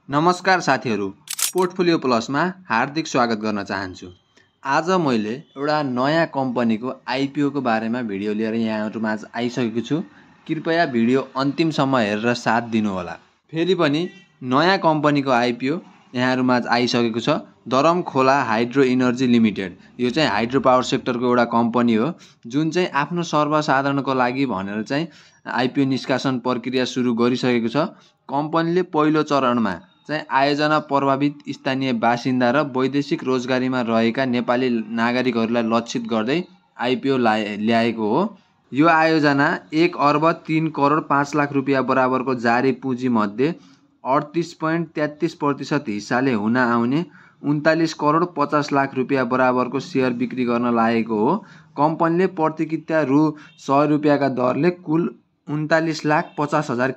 नमस्कार साथीहरू, पोर्टफोलियो प्लसमा हार्दिक स्वागत गर्न चाहन्छु। आज मैले एउटा नयाँ कम्पनीको आइपिओको बारेमा भिडियो लिएर यहाँहरुमाझ आइसकेको छु। कृपया भिडियो अन्तिमसम्म हेरेर साथ दिनुहोला। फेरि पनि नयाँ कम्पनीको आइपिओ यहाँहरुमाझ आइसकेको छ। दरमखोला हाइड्रो इनर्जी लिमिटेड। यो चाहिँ हाइड्रो पावर सेक्टरको एउटा कम्पनी हो, जुन चाहिँ आफ्नो सर्वसाधारणको लागि भनेर चाहिँ आइपिओ निष्कासन प्रक्रिया सुरु गरिसकेको छ। कम्पनीले पहिलो चरणमा चाहिँ आयोजना प्रभावित स्थानीय बासिन्दा र वैदेशिक रोजगारीमा रहेका नेपाली नागरिकहरूलाई लक्षित गर्दै आइपिओ ल्याएको हो। यो आयोजना 1 अर्ब 3 करोड 5 लाख रुपियाँ बराबरको जारी पुँजी मध्ये 38.33% हिस्साले हुन आउने 39 करोड 50 लाख रुपियाँ बराबरको सेयर बिक्री गर्न लागेको हो। कम्पनीले प्रतिकिता रु 100 रुपियाँका दरले कुल 39,50,000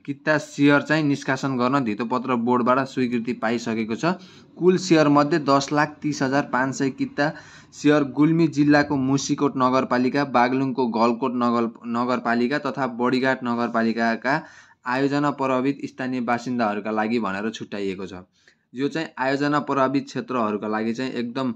किता सेयर चाहिँ निष्कासन गर्न धितोपत्र बोर्डबाट स्वीकृति पाइसकेको छ। कुल सेयर मध्ये 10,30,500 किता सेयर गुल्मी जिल्लाको मुसिकोट नगरपालिका, बागलुङको गलकोट नगरपालिका तथा बडीघाट नगरपालिकाका आयोजना प्रभावित स्थानीय बासिन्दाहरूका लागि भनेर छुट्याइएको छ। यो चाहिँ आयोजना प्रभावित क्षेत्रहरूका लागि चाहिँ एकदम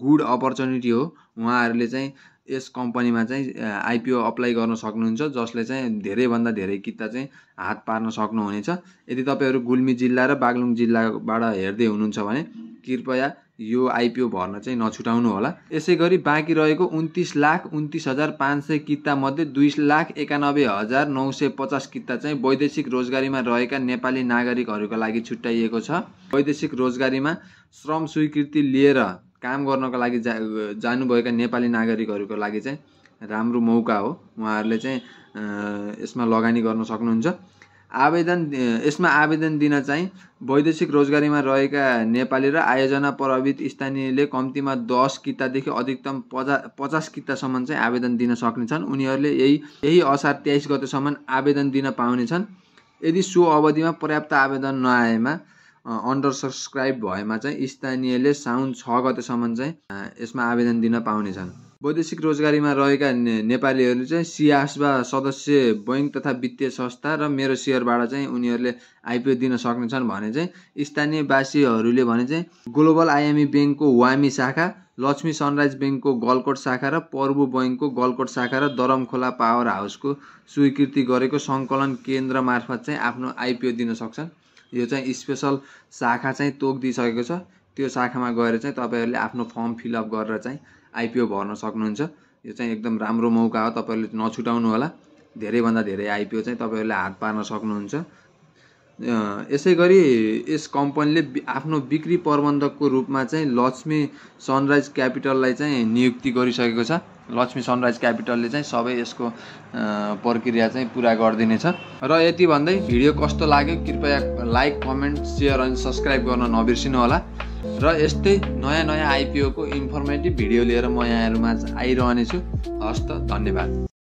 गुड अपर्च्युनिटी हो। उहाँहरूले चाहिँ यस कम्पनीमा चाहिँ आइपिओ अप्लाई गर्न सक्नुहुन्छ, जसले चाहिँ धेरैभन्दा धेरै किता चाहिँ हात पार्न सक्नुहुनेछ। यदि तपाईहरु गुल्मी जिल्ला र बागलुङ जिल्लाबाट हेर्दै हुनुहुन्छ भने कृपया यो आइपिओ भर्न चाहिँ नछुटाउनु होला। यसैगरी बाँकी रहेको 29,29,500 किता मध्ये 2,91,950 किता चाहिँ वैदेशिक रोजगारीमा रहेका नेपाली नागरिकहरूका लागि छुट्याइएको छ। वैदेशिक रोजगारीमा श्रम स्वीकृति लिएर काम गर्नको लागि जानुभएका नेपाली नागरिकहरूको लागि चाहिँ राम्रो मौका हो। उहाँहरूले चाहिँ यसमा लगानी गर्न सक्नुहुन्छ। यसमा आवेदन दिन चाहिँ वैदेशिक रोजगारीमा रहेका नेपाली र आयोजना प्रभावित स्थानीयले कम्तीमा 10 कितादेखि अधिकतम 50 कितासम्म चाहिँ आवेदन दिन सक्नेछन्। उनीहरूले यही असार 23 गतेसम्म आवेदन दिन पाउनेछन्। यदि सो अवधिमा पर्याप्त आवेदन नआएमा अन्डर सब्सक्राइब भएमा चाहिँ स्थानीयले साउन 6 गतेसम्म चाहिँ यसमा आवेदन दिन पाउनेछन्। वैदेशिक रोजगारीमा रहेका नेपालीहरूले चाहिँ सिआसबा सदस्य बैंक तथा वित्तीय संस्था र मेरो सेयरबाट चाहिँ उनीहरूले आइपिओ दिन सक्नेछन् भने चाहिँ स्थानीय वासीहरूले भने चाहिँ ग्लोबल आइएमई बैंकको वामी शाखा, लक्ष्मी सनराइज बैंकको गलकोट शाखा र प्रभु बैंकको गलकोट शाखा र दरमखोला पावर हाउसको स्वीकृति गरेको सङ्कलन केन्द्र मार्फत चाहिँ आफ्नो आइपिओ दिन सक्छन्। यो चाहिँ स्पेशल शाखा चाहिँ तोक दिइसकेको छ। त्यो शाखामा गएर चाहिँ तपाईहरुले आफ्नो फर्म फिलअप गरेर चाहिँ आइपिओ भर्न सक्नुहुन्छ। यो चाहिँ एकदम राम्रो मौका हो, तपाईहरुले नछुटाउनु होला। धेरैभन्दा धेरै आइपिओ चाहिँ तपाईहरुले हात पार्न सक्नुहुन्छ। यसैगरी यस कम्पनीले आफ्नो बिक्री प्रबन्धकको रूपमा चाहिँ लक्ष्मी सनराइज क्यापिटललाई चाहिँ नियुक्ति गरिसकेको छ। लक्ष्मी सनराइज क्यापिटलले चाहिँ सबै यसको प्रक्रिया चाहिँ पुरा गरिदिनेछ। र यति भन्दै भिडियो कस्तो लाग्यो कृपया लाइक, कमेन्ट, शेयर अनि सब्स्क्राइब गर्न नबिर्सिनु होला। र यस्तै नयाँ आइपिओ को इन्फर्मेटिभ भिडियो लिएर म यहाँहरुमा आइरहनेछु। हस्त, धन्यवाद।